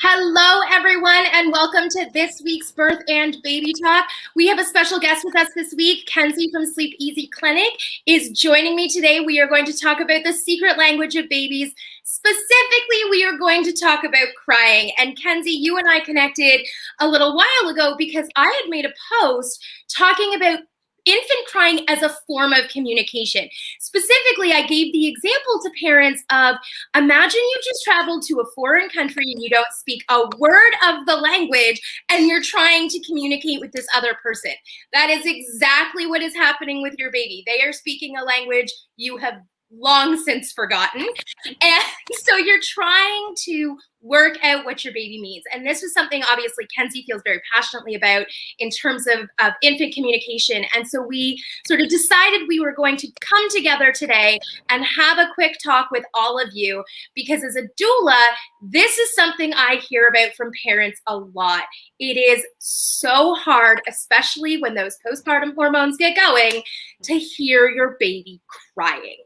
Hello, everyone, and welcome to this week's Birth and Baby Talk. We have a special guest with us this week. Kelsey from Sleep Easy Clinic is joining me today. We are going to talk about the secret language of babies. Specifically, we are going to talk about crying. And Kenzie, you and I connected a little while ago because I had made a post talking about infant crying as a form of communication. Specifically, I gave the example to parents of, imagine you just traveled to a foreign country and you don't speak a word of the language and you're trying to communicate with this other person. That is exactly what is happening with your baby. They are speaking a language you have long since forgotten. And so you're trying to work out what your baby means. And this was something obviously Kenzie feels very passionately about in terms of infant communication. And so we sort of decided we were going to come together today and have a quick talk with all of you, because as a doula, this is something I hear about from parents a lot. It is so hard, especially when those postpartum hormones get going, to hear your baby crying.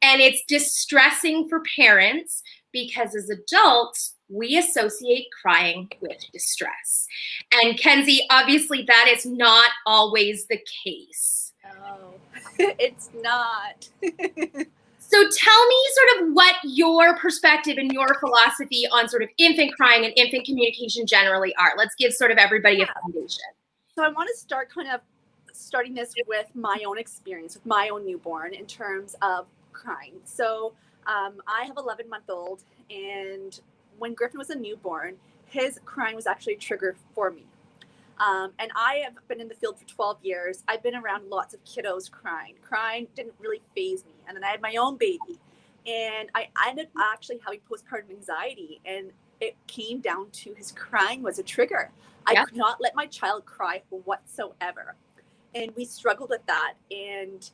And it's distressing for parents because as adults, we associate crying with distress. And Kenzie, obviously that is not always the case. No, it's not. So tell me sort of what your perspective and your philosophy on sort of infant crying and infant communication generally are. Let's give sort of everybody a foundation. So I want to start starting this with my own experience with my own newborn in terms of crying. So I have 11-month-old, and when Griffin was a newborn, his crying was actually a trigger for me. And I have been in the field for 12 years. I've been around lots of kiddos crying. Crying didn't really faze me. And then I had my own baby, and I ended up actually having postpartum anxiety, and it came down to his crying was a trigger. I could not let my child cry whatsoever. And we struggled with that. And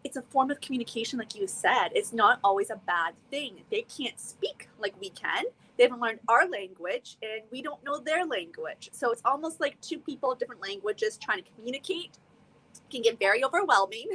it's a form of communication, like you said. It's not always a bad thing. They can't speak like we can. They haven't learned our language, and we don't know their language. So it's almost like two people of different languages trying to communicate. Can get very overwhelming.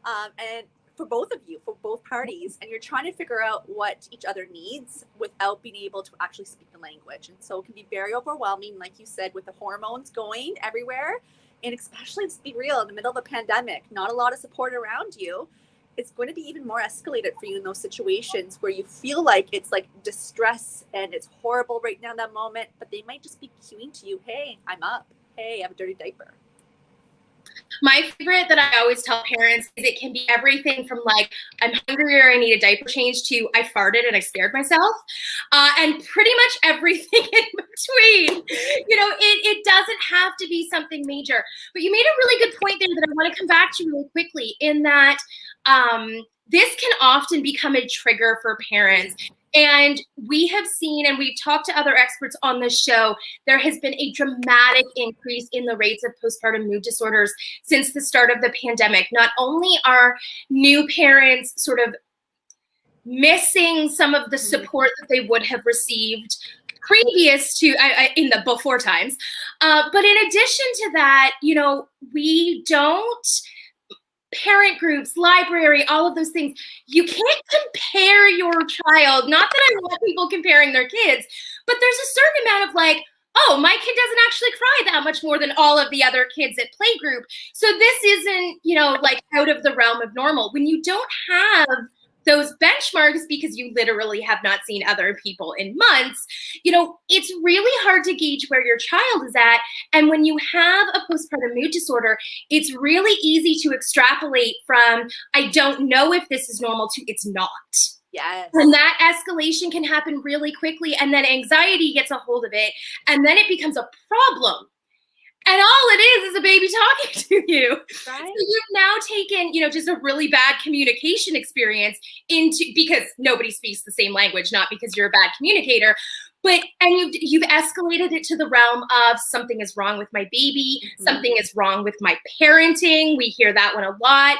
And for both of you, for both parties, and you're trying to figure out what each other needs without being able to actually speak the language. And so it can be very overwhelming, like you said, with the hormones going everywhere. And especially, let's be real, in the middle of a pandemic, not a lot of support around you. It's going to be even more escalated for you in those situations where you feel like it's like distress and it's horrible right now in that moment, but they might just be cueing to you, hey, I'm up. Hey, I have a dirty diaper. My favorite that I always tell parents is it can be everything from like, I'm hungry or I need a diaper change, to I farted and I scared myself. And pretty much everything in between. You know, it doesn't have to be something major. But you made a really good point there that I want to come back to really quickly, in that this can often become a trigger for parents. And we have seen, and we've talked to other experts on this show, there has been a dramatic increase in the rates of postpartum mood disorders since the start of the pandemic. Not only are new parents sort of missing some of the support that they would have received previous to, in the before times, but in addition to that, you know, we don't, parent groups, library, all of those things. You can't compare your child. Not that I want people comparing their kids, but there's a certain amount of like, oh, my kid doesn't actually cry that much more than all of the other kids at playgroup. So this isn't, you know, like out of the realm of normal. When you don't have those benchmarks because you literally have not seen other people in months, you know, it's really hard to gauge where your child is at. And when you have a postpartum mood disorder, it's really easy to extrapolate from, I don't know if this is normal, to it's not. Yes. And that escalation can happen really quickly. And then anxiety gets a hold of it. And then it becomes a problem. And all it is a baby talking to you. Right. So you've now taken, you know, just a really bad communication experience into, because nobody speaks the same language, not because you're a bad communicator, but, and you've escalated it to the realm of something is wrong with my baby, something is wrong with my parenting. We hear that one a lot.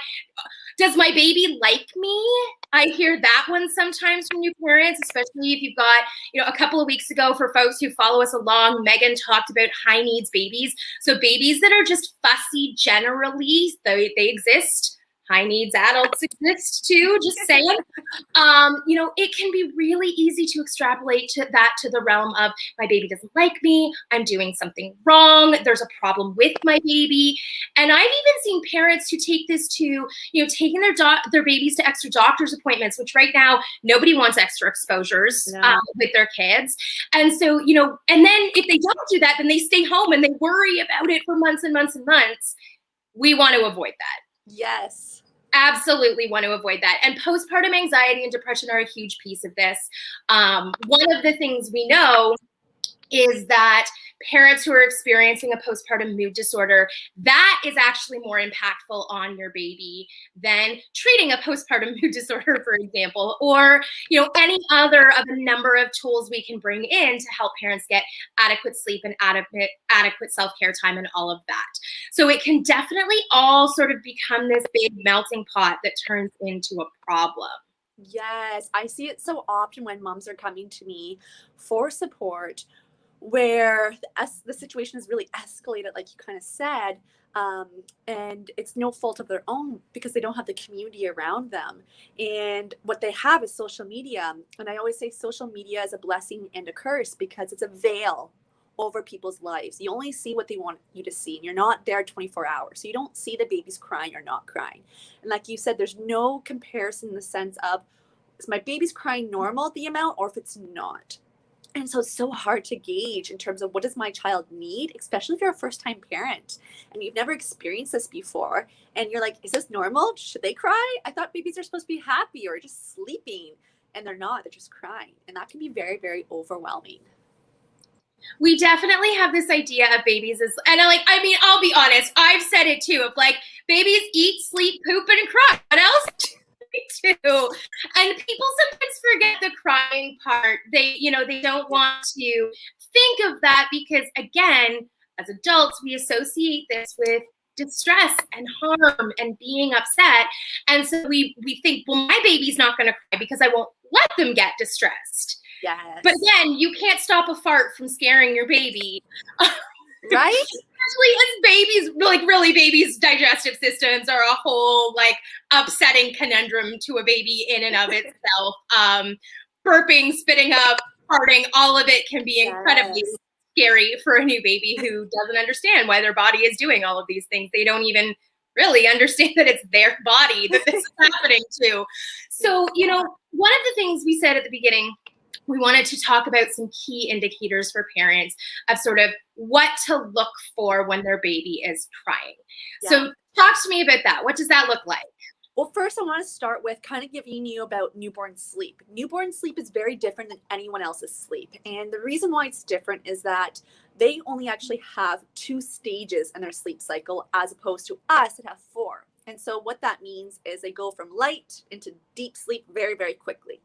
Does my baby like me? I hear that one sometimes from new parents, especially if you've got, you know, a couple of weeks ago, for folks who follow us along, Meaghan talked about high needs babies. So babies that are just fussy generally, they exist. high needs adults exist too, just saying. It can be really easy to extrapolate to the realm of my baby doesn't like me, I'm doing something wrong, there's a problem with my baby. And I've even seen parents who take this to, taking their babies to extra doctor's appointments, which right now nobody wants extra exposures with their kids. And so, and then if they don't do that, then they stay home and they worry about it for months and months and months. We want to avoid that. Yes. Absolutely want to avoid that. And postpartum anxiety and depression are a huge piece of this. One of the things we know is that parents who are experiencing a postpartum mood disorder, that is actually more impactful on your baby than treating a postpartum mood disorder, for example, or any other of a number of tools we can bring in to help parents get adequate sleep and adequate self-care time and all of that. So it can definitely all sort of become this big melting pot that turns into a problem. Yes, I see it so often when moms are coming to me for support where the situation is really escalated, like you kind of said, and it's no fault of their own because they don't have the community around them. And what they have is social media. And I always say social media is a blessing and a curse because it's a veil over people's lives. You only see what they want you to see, and you're not there 24 hours. So you don't see the babies crying or not crying. And like you said, there's no comparison in the sense of, is my baby's crying normal, the amount, or if it's not? And so it's so hard to gauge in terms of what does my child need, especially if you're a first-time parent and you've never experienced this before. And you're like, is this normal? Should they cry? I thought babies are supposed to be happy or just sleeping. And they're not. They're just crying. And that can be very, very overwhelming. We definitely have this idea of babies as, and I'll be honest, I've said it too, of like, babies eat, sleep, poop, and cry. What else? Too. And people sometimes forget the crying part. They don't want to think of that because, again, as adults, we associate this with distress and harm and being upset. And so we think, well, my baby's not going to cry because I won't let them get distressed. Yes. But again, you can't stop a fart from scaring your baby. Right? Especially as babies, really babies' digestive systems are a whole upsetting conundrum to a baby in and of itself. Burping, spitting up, farting, all of it can be incredibly scary for a new baby who doesn't understand why their body is doing all of these things. They don't even really understand that it's their body that this is happening to. So, one of the things we said at the beginning, we wanted to talk about some key indicators for parents of sort of what to look for when their baby is crying. Yeah. So talk to me about that. What does that look like? Well, first I want to start with kind of giving you about newborn sleep. Newborn sleep is very different than anyone else's sleep. And the reason why it's different is that they only actually have 2 stages in their sleep cycle as opposed to us that have 4. And so what that means is they go from light into deep sleep very, very quickly.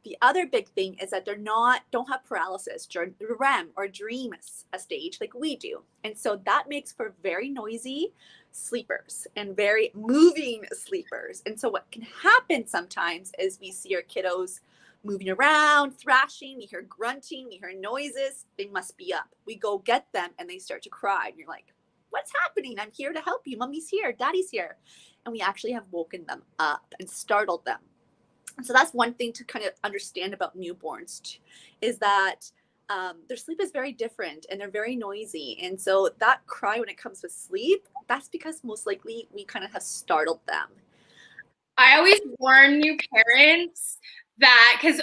The other big thing is that don't have paralysis during the REM or dream stage like we do. And so that makes for very noisy sleepers and very moving sleepers. And so what can happen sometimes is we see our kiddos moving around, thrashing, we hear grunting, we hear noises, they must be up. We go get them and they start to cry. And you're like, what's happening? I'm here to help you. Mommy's here, daddy's here. And we actually have woken them up and startled them. So that's one thing to kind of understand about newborns is that their sleep is very different and they're very noisy. And so that cry when it comes to sleep, that's because most likely we kind of have startled them. I always warn new parents that, because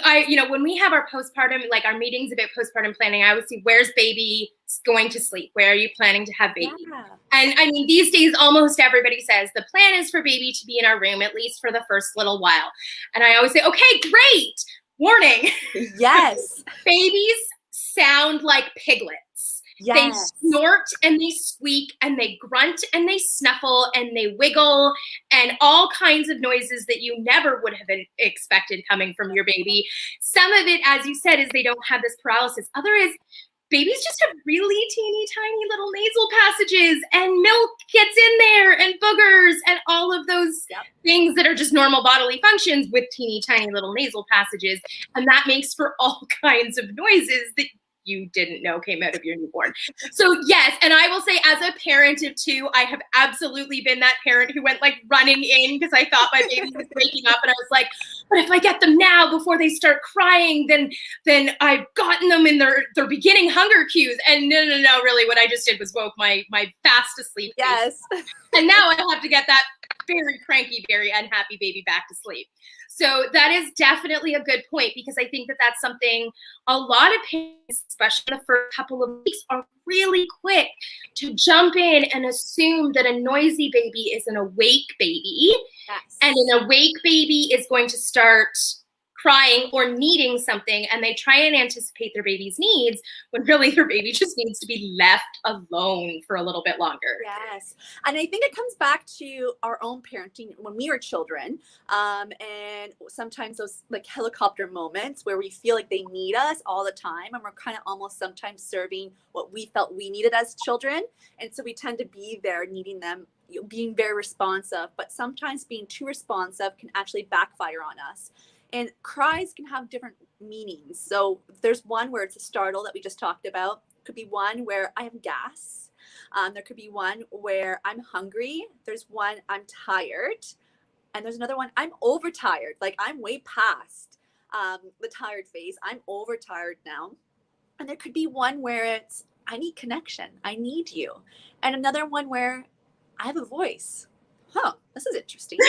when we have our postpartum, our meetings about postpartum planning, I always see, where's baby going to sleep? Where are you planning to have baby? Yeah. And these days, almost everybody says the plan is for baby to be in our room, at least for the first little while. And I always say, okay, great. Warning. Yes. Babies sound like piglets. Yes. They snort and they squeak and they grunt and they snuffle and they wiggle and all kinds of noises that you never would have expected coming from your baby. Some of it, as you said, is they don't have this paralysis. Other is babies just have really teeny tiny little nasal passages and milk gets in there and boogers and all of those things that are just normal bodily functions with teeny tiny little nasal passages. And that makes for all kinds of noises that you didn't know came out of your newborn. So yes, and I will say as a parent of two, I have absolutely been that parent who went like running in because I thought my baby was waking up, and I was like, but if I get them now before they start crying, then I've gotten them in their beginning hunger cues. And no, really what I just did was woke my fast asleep baby. Yes. And now I have to get that very cranky, very unhappy baby back to sleep. So that is definitely a good point, because I think that that's something a lot of parents, especially in the first couple of weeks, are really quick to jump in and assume that a noisy baby is an awake baby. Yes. And an awake baby is going to start crying or needing something, and they try and anticipate their baby's needs when really their baby just needs to be left alone for a little bit longer. Yes. And I think it comes back to our own parenting when we were children. And sometimes those like helicopter moments where we feel like they need us all the time, and we're kind of almost sometimes serving what we felt we needed as children. And so we tend to be there needing them, being very responsive, but sometimes being too responsive can actually backfire on us. And cries can have different meanings. So there's one where it's a startle that we just talked about. Could be one where I have gas. There could be one where I'm hungry. There's one I'm tired. And there's another one I'm overtired. Like I'm way past the tired phase. I'm overtired now. And there could be one where it's I need connection. I need you. And another one where I have a voice. Huh, this is interesting.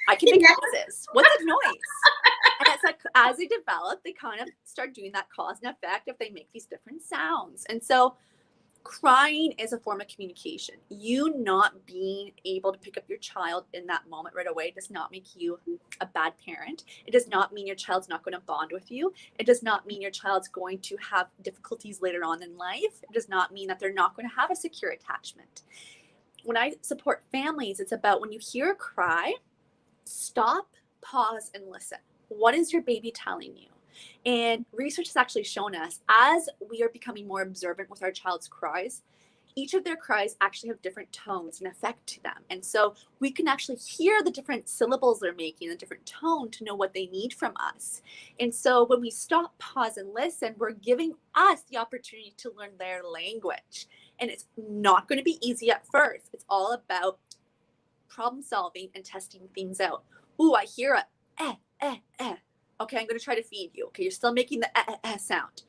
I can make noises. What's a noise? And it's like as they develop, they kind of start doing that cause and effect if they make these different sounds. And so crying is a form of communication. You not being able to pick up your child in that moment right away does not make you a bad parent. It does not mean your child's not going to bond with you. It does not mean your child's going to have difficulties later on in life. It does not mean that they're not going to have a secure attachment. When I support families, it's about when you hear a cry, stop, pause, and listen. What is your baby telling you? And research has actually shown us as we are becoming more observant with our child's cries, each of their cries actually have different tones and effect to them. And so we can actually hear the different syllables they're making, the different tone to know what they need from us. And so when we stop, pause, and listen, we're giving us the opportunity to learn their language. And it's not going to be easy at first. It's all about problem solving and testing things out. Ooh, I hear a Okay, I'm going to try to feed you. Okay, you're still making the sound.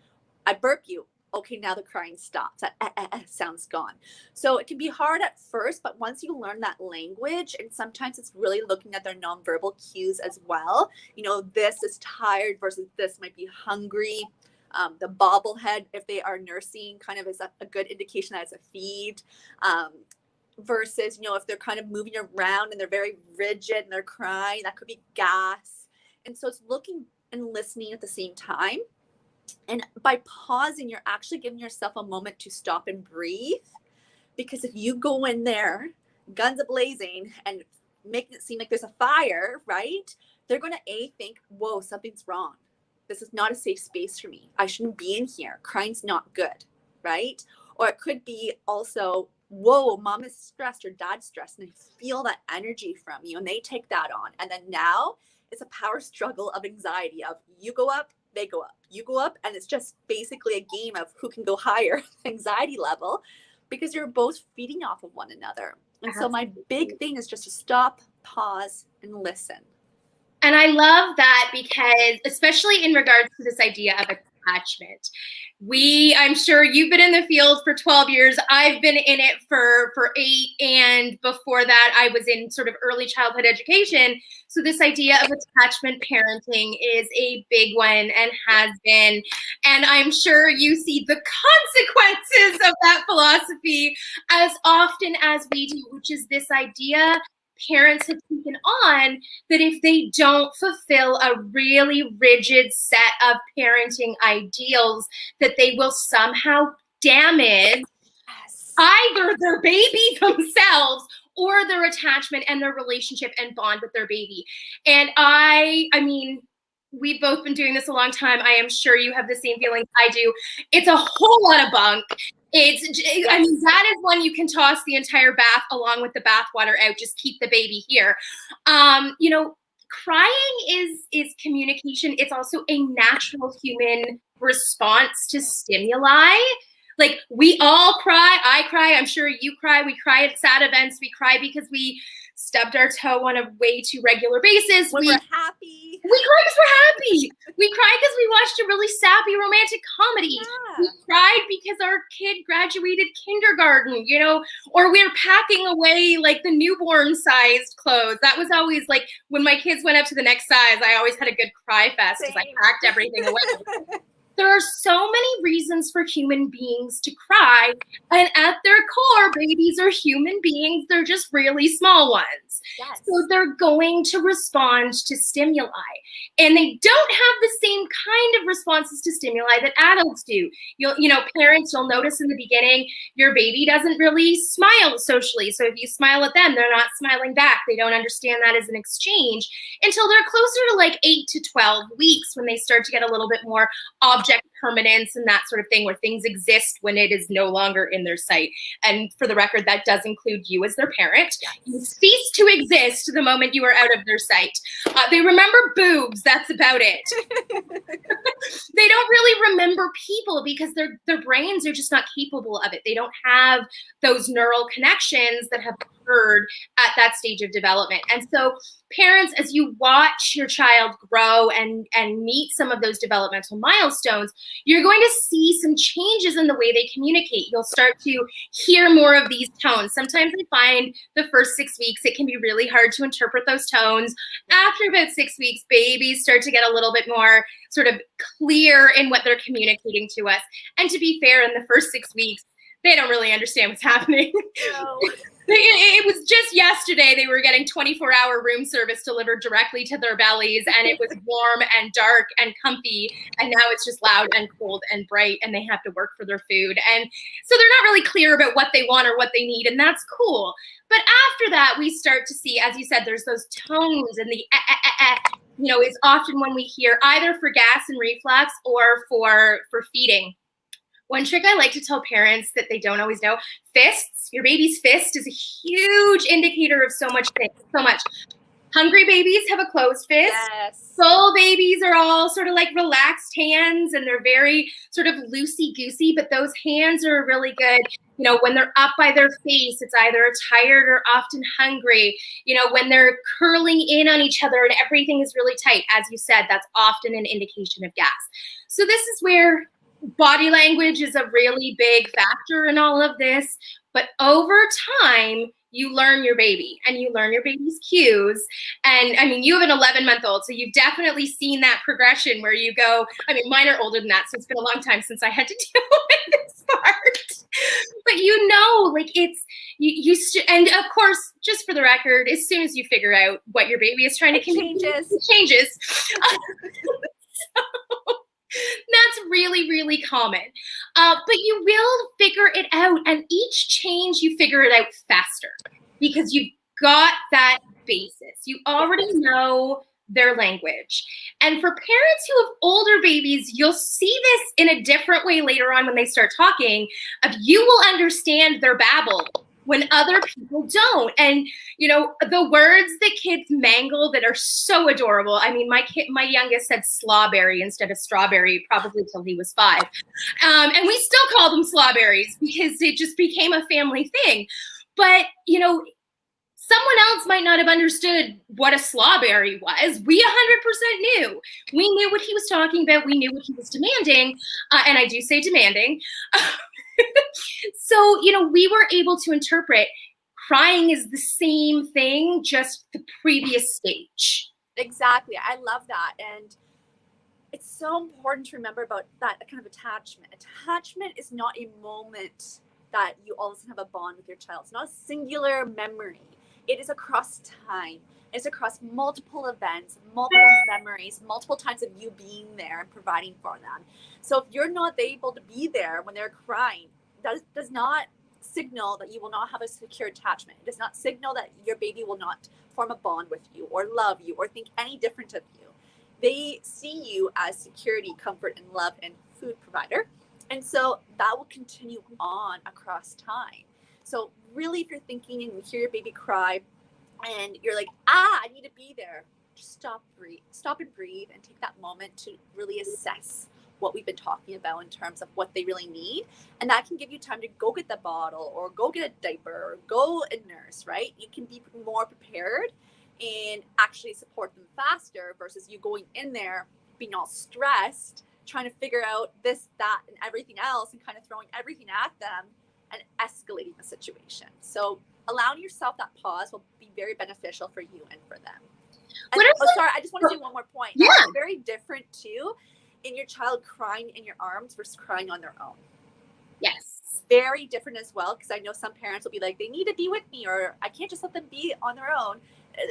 I burp you. Okay, now the crying stops. That sound's gone. So it can be hard at first, but once you learn that language, and sometimes it's really looking at their nonverbal cues as well. You know, this is tired versus this might be hungry. The bobblehead, if they are nursing, kind of is a good indication that it's a feed. Versus, you know, if they're kind of moving around and they're very rigid and they're crying, that could be gas. And so it's looking and listening at the same time. And by pausing, you're actually giving yourself a moment to stop and breathe. Because if you go in there, guns a-blazing, and making it seem like there's a fire, right? They're going to think, whoa, something's wrong. This is not a safe space for me. I shouldn't be in here. Crying's not good, right? Or it could be also, whoa, mom is stressed or dad's stressed, and they feel that energy from you and they take that on. And then now it's a power struggle of anxiety of you go up, they go up, you go up. And it's just basically a game of who can go higher anxiety level, because you're both feeding off of one another. And so my big thing is just to stop, pause, and listen. And I love that, because especially in regards to this idea of attachment, I'm sure you've been in the field for 12 years. I've been in it for 8. And before that, I was in sort of early childhood education. So this idea of attachment parenting is a big one and has been. And I'm sure you see the consequences of that philosophy as often as we do, which is this idea parents have taken on that if they don't fulfill a really rigid set of parenting ideals, that they will somehow damage either their baby themselves or their attachment and their relationship and bond with their baby. And I mean, we've both been doing this a long time. I am sure you have the same feelings I do. It's a whole lot of bunk. I mean, that is one you can toss the entire bath along with the bath water out. Just keep the baby here. You know, crying is communication. It's also a natural human response to stimuli. Like, we all cry. I cry. I'm sure you cry. We cry at sad events. We cry because we stubbed our toe on a way too regular basis. When we're happy. We cry because we're happy. We cry because we watched a really sappy romantic comedy. Yeah. We cried because our kid graduated kindergarten, you know, or we're packing away like the newborn sized clothes. That was always like, when my kids went up to the next size, I always had a good cry fest because I packed everything away. There are so many reasons for human beings to cry, and at their core, babies are human beings. They're just really small ones. Yes. So they're going to respond to stimuli, and they don't have the same kind of responses to stimuli that adults do. Parents, you'll notice in the beginning, your baby doesn't really smile socially. So if you smile at them, they're not smiling back. They don't understand that as an exchange until they're closer to like 8 to 12 weeks, when they start to get a little bit more object permanence and that sort of thing, where things exist when it is no longer in their sight. And for the record, that does include you as their parent. Yes. You cease to exist the moment you are out of their sight. They remember boobs. That's about it. They don't really remember people because their brains are just not capable of it. They don't have those neural connections that have occurred at that stage of development. And so parents, as you watch your child grow and meet some of those developmental milestones, you're going to see some changes in the way they communicate. You'll start to hear more of these tones. Sometimes I find the first 6 weeks, it can be really hard to interpret those tones. After about 6 weeks, babies start to get a little bit more sort of clear in what they're communicating to us. And to be fair, in the first 6 weeks, they don't really understand what's happening. No. It was just yesterday they were getting 24-hour room service delivered directly to their bellies, and it was warm and dark and comfy, and now it's just loud and cold and bright, and they have to work for their food. And so they're not really clear about what they want or what they need, and that's cool. But after that, we start to see, as you said, there's those tones, and the is often when we hear either for gas and reflux or for feeding. One trick I like to tell parents that they don't always know: fists. Your baby's fist is a huge indicator of so much. Hungry babies have a closed fist. Yes. Full babies are all sort of like relaxed hands, and they're very sort of loosey-goosey, but those hands are really good. When they're up by their face, it's either tired or often hungry. When they're curling in on each other and everything is really tight, as you said, that's often an indication of gas. So this is where body language is a really big factor in all of this. But over time, you learn your baby and you learn your baby's cues. And I mean, you have an 11-month-old, so you've definitely seen that progression where you go, I mean, mine are older than that, so it's been a long time since I had to deal with this part. But and of course, just for the record, as soon as you figure out what your baby is trying to communicate, it changes. That's really, really common. But you will figure it out. And each change, you figure it out faster because you've got that basis. You already know their language. And for parents who have older babies, you'll see this in a different way later on when they start talking. You will understand their babble when other people don't. And, the words that kids mangle that are so adorable. I mean, my youngest said slawberry instead of strawberry, probably till he was 5. And we still call them slawberries because it just became a family thing. But, someone else might not have understood what a slawberry was. We 100% knew. We knew what he was talking about. We knew what he was demanding. And I do say demanding. So, we were able to interpret crying is the same thing, just the previous stage. Exactly. I love that. And it's so important to remember about that kind of attachment. Attachment is not a moment that you all of a sudden have a bond with your child. It's not a singular memory. It is across time. It's across multiple events, multiple memories, multiple times of you being there and providing for them. So if you're not able to be there when they're crying, that does not signal that you will not have a secure attachment. It does not signal that your baby will not form a bond with you or love you or think any different of you. They see you as security, comfort, and love and food provider. And so that will continue on across time. So really, if you're thinking and you hear your baby cry and you're like, I need to be there, just stop and breathe and take that moment to really assess what we've been talking about in terms of what they really need. And that can give you time to go get the bottle or go get a diaper or go and nurse, right? You can be more prepared and actually support them faster versus you going in there being all stressed, trying to figure out this, that, and everything else and kind of throwing everything at them and escalating the situation. So allowing yourself that pause will be very beneficial for you and for them. And, sorry, I just want to say one more point. Yeah. It's very different too in your child crying in your arms versus crying on their own. Yes. Very different as well, because I know some parents will be like, they need to be with me, or I can't just let them be on their own.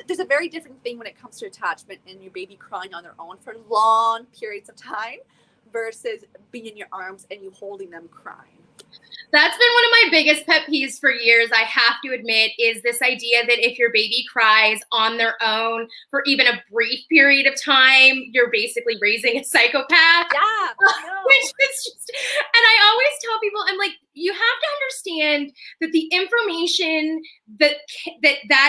There's a very different thing when it comes to attachment and your baby crying on their own for long periods of time versus being in your arms and you holding them crying. That's been one of my biggest pet peeves for years, I have to admit, is this idea that if your baby cries on their own for even a brief period of time, you're basically raising a psychopath. Yeah. Which is just, and I always tell people, I'm like, you have to understand that the information that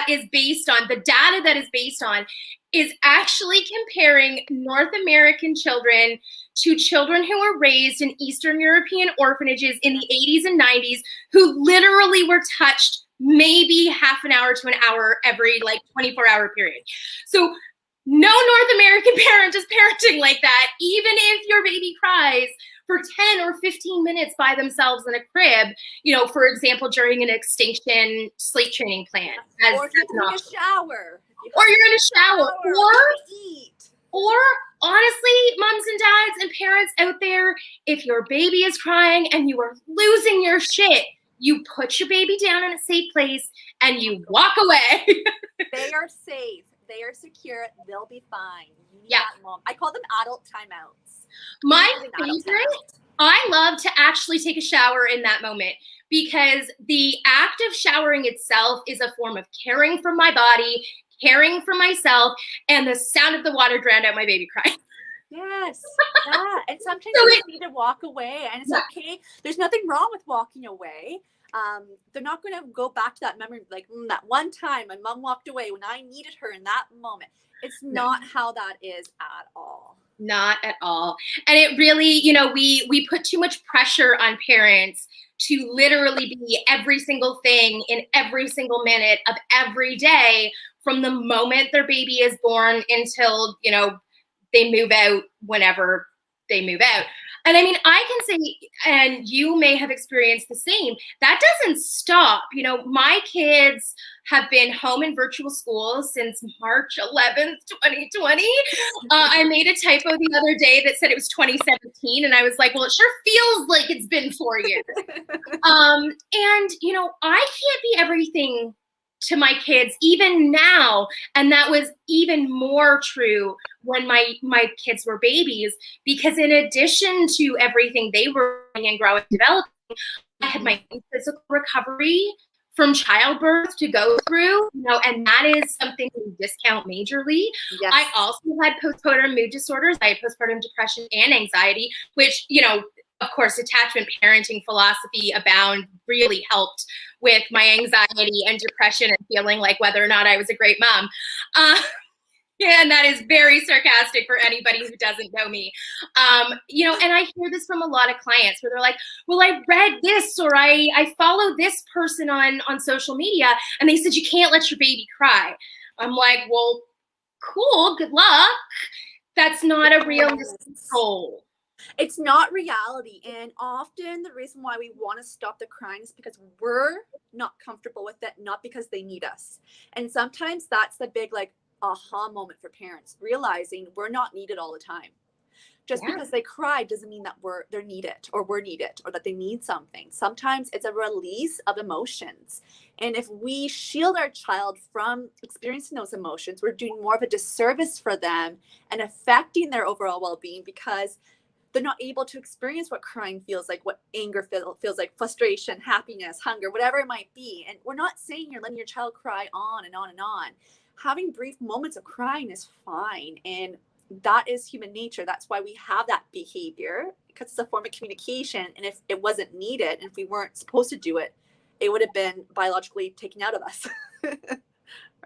is based on, the data that is based on, is actually comparing North American children to children who were raised in Eastern European orphanages in the 80s and 90s who literally were touched maybe half an hour to an hour every 24-hour period. So no North American parent is parenting like that, even if your baby cries for 10 or 15 minutes by themselves in a crib, for example, during an extinction sleep training plan. Or if you're in a shower. Or you're in a shower. Or eat. Or honestly, moms and dads and parents out there, if your baby is crying and you are losing your shit, you put your baby down in a safe place and you walk away. They are safe. They are secure. They'll be fine. Yeah. Mom. I call them adult timeouts. My favorite, I love to actually take a shower in that moment because the act of showering itself is a form of caring for my body, caring for myself, and the sound of the water drowned out my baby crying. Yes. Yeah. And sometimes you need to walk away, and it's okay. There's nothing wrong with walking away. They're not going to go back to that memory like that one time my mom walked away when I needed her in that moment. It's not how that is at all. Not at all. And it really, we put too much pressure on parents to literally be every single thing in every single minute of every day from the moment their baby is born until, they move out whenever they move out. And I mean, I can say, and you may have experienced the same, that doesn't stop. My kids have been home in virtual school since March 11th, 2020. I made a typo the other day that said it was 2017. And I was like, well, it sure feels like it's been 4 years. And, I can't be everything to my kids even now, and that was even more true when my kids were babies, because in addition to everything they were doing and growing and developing, I had my physical recovery from childbirth to go through, and that is something we discount majorly. Yes. I also had postpartum mood disorders. I had postpartum depression and anxiety, which, of course, attachment parenting philosophy abound really helped with my anxiety and depression and feeling like whether or not I was a great mom. And that is very sarcastic for anybody who doesn't know me. And I hear this from a lot of clients where they're like, well, I read this, or I follow this person on social media, and they said you can't let your baby cry. I'm like, well, cool, good luck. That's not a realistic goal. It's not reality. And often the reason why we want to stop the crying is because we're not comfortable with it, not because they need us. And sometimes that's the big aha moment for parents, realizing we're not needed all the time. Just because they cry doesn't mean that they're needed or we're needed or that they need something. Sometimes it's a release of emotions. And if we shield our child from experiencing those emotions, we're doing more of a disservice for them and affecting their overall well-being, because they're not able to experience what crying feels like, what anger feels like, frustration, happiness, hunger, whatever it might be. And we're not saying you're letting your child cry on and on and on. Having brief moments of crying is fine. And that is human nature. That's why we have that behavior, because it's a form of communication. And if it wasn't needed, and if we weren't supposed to do it, it would have been biologically taken out of us.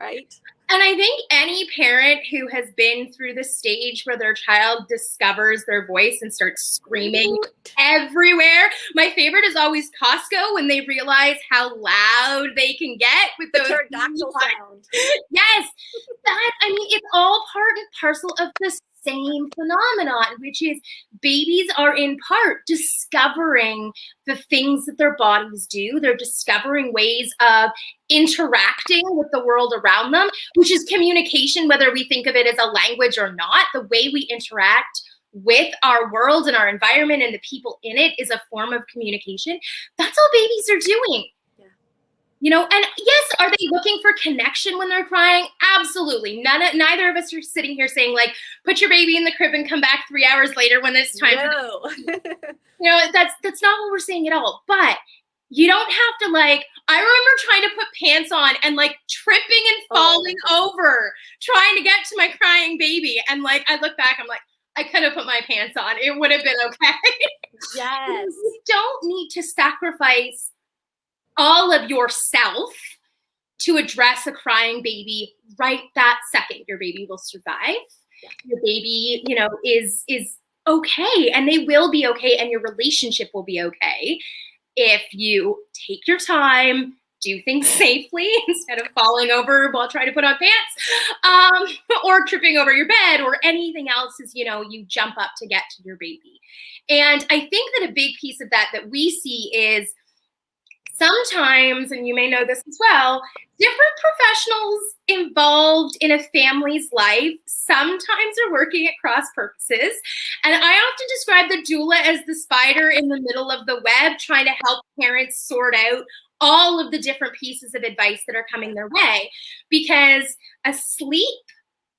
Right? And I think any parent who has been through the stage where their child discovers their voice and starts screaming everywhere. My favorite is always Costco when they realize how loud they can get with those pterodactyl sound. Yes, it's all part and parcel of the same phenomenon, which is babies are in part discovering the things that their bodies do. They're discovering ways of interacting with the world around them, which is communication, whether we think of it as a language or not. The way we interact with our world and our environment and the people in it is a form of communication. That's all babies are doing. And yes, are they looking for connection when they're crying? Absolutely. Neither of us are sitting here saying, like, put your baby in the crib and come back 3 hours later when it's time that's not what we're saying at all. But you don't have to, like, I remember trying to put pants on and, like, tripping and falling over, trying to get to my crying baby. And, like, I look back, I'm like, I could have put my pants on. It would have been okay. Yes. You don't need to sacrifice all of yourself to address a crying baby right that second. Your baby will survive. Your baby, is okay, and they will be okay, and your relationship will be okay if you take your time, do things safely instead of falling over while trying to put on pants, or tripping over your bed or anything else as, you jump up to get to your baby. And I think that a big piece of that we see is sometimes, and you may know this as well, different professionals involved in a family's life sometimes are working at cross purposes. And I often describe the doula as the spider in the middle of the web, trying to help parents sort out all of the different pieces of advice that are coming their way. Because a sleep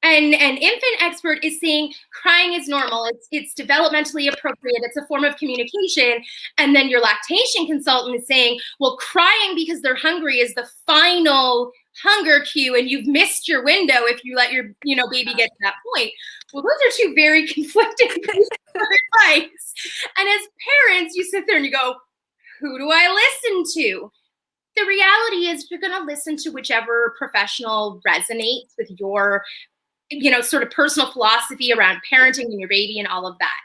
and an infant expert is saying crying is normal. It's developmentally appropriate. It's a form of communication. And then your lactation consultant is saying, well, crying because they're hungry is the final hunger cue, and you've missed your window if you let your baby get to that point. Well, those are two very conflicting pieces of advice. And as parents, you sit there and you go, who do I listen to? The reality is you're going to listen to whichever professional resonates with your sort of personal philosophy around parenting and your baby and all of that.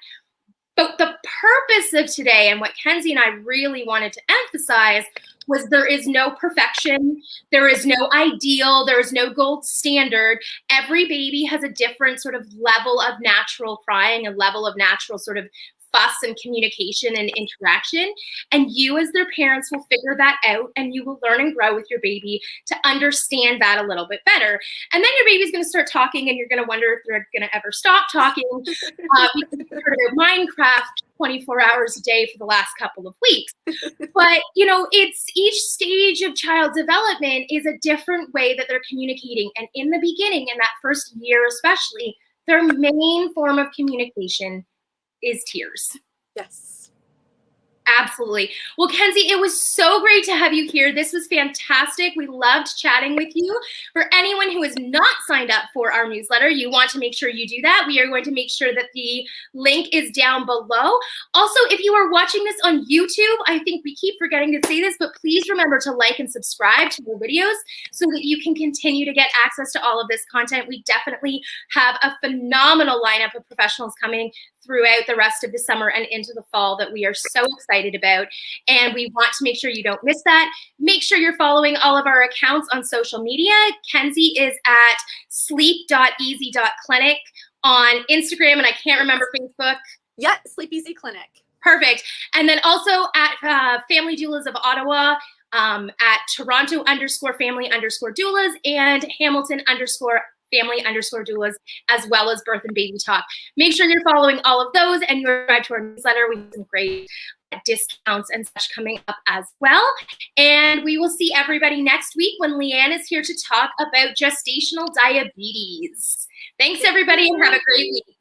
But the purpose of today, and what Kenzie and I really wanted to emphasize, was there is no perfection. There is no ideal. There is no gold standard. Every baby has a different sort of level of natural crying, a level of natural sort of fuss and communication and interaction. And you as their parents will figure that out, and you will learn and grow with your baby to understand that a little bit better. And then your baby's going to start talking, and you're going to wonder if they're going to ever stop talking. We've heard about Minecraft 24 hours a day for the last couple of weeks. But, it's each stage of child development is a different way that they're communicating. And in the beginning, in that first year especially, their main form of communication is tears. Yes. Absolutely. Well, Kenzie, it was so great to have you here. This was fantastic. We loved chatting with you. For anyone who has not signed up for our newsletter, you want to make sure you do that. We are going to make sure that the link is down below. Also, if you are watching this on YouTube, I think we keep forgetting to say this, but please remember to like and subscribe to our videos so that you can continue to get access to all of this content. We definitely have a phenomenal lineup of professionals coming throughout the rest of the summer and into the fall that we are so excited about. And we want to make sure you don't miss that. Make sure you're following all of our accounts on social media. Kenzie is at sleep.easy.clinic on Instagram, and I can't remember Facebook. Yeah, Sleep Easy Clinic. Perfect. And then also at Family Doulas of Ottawa, at Toronto_family_doulas and Hamilton_family_doulas, as well as Birth and Baby Talk. Make sure you're following all of those, and you subscribe to our newsletter. We have some great discounts and such coming up as well. And we will see everybody next week when Leanne is here to talk about gestational diabetes. Thanks, everybody, and have a great week.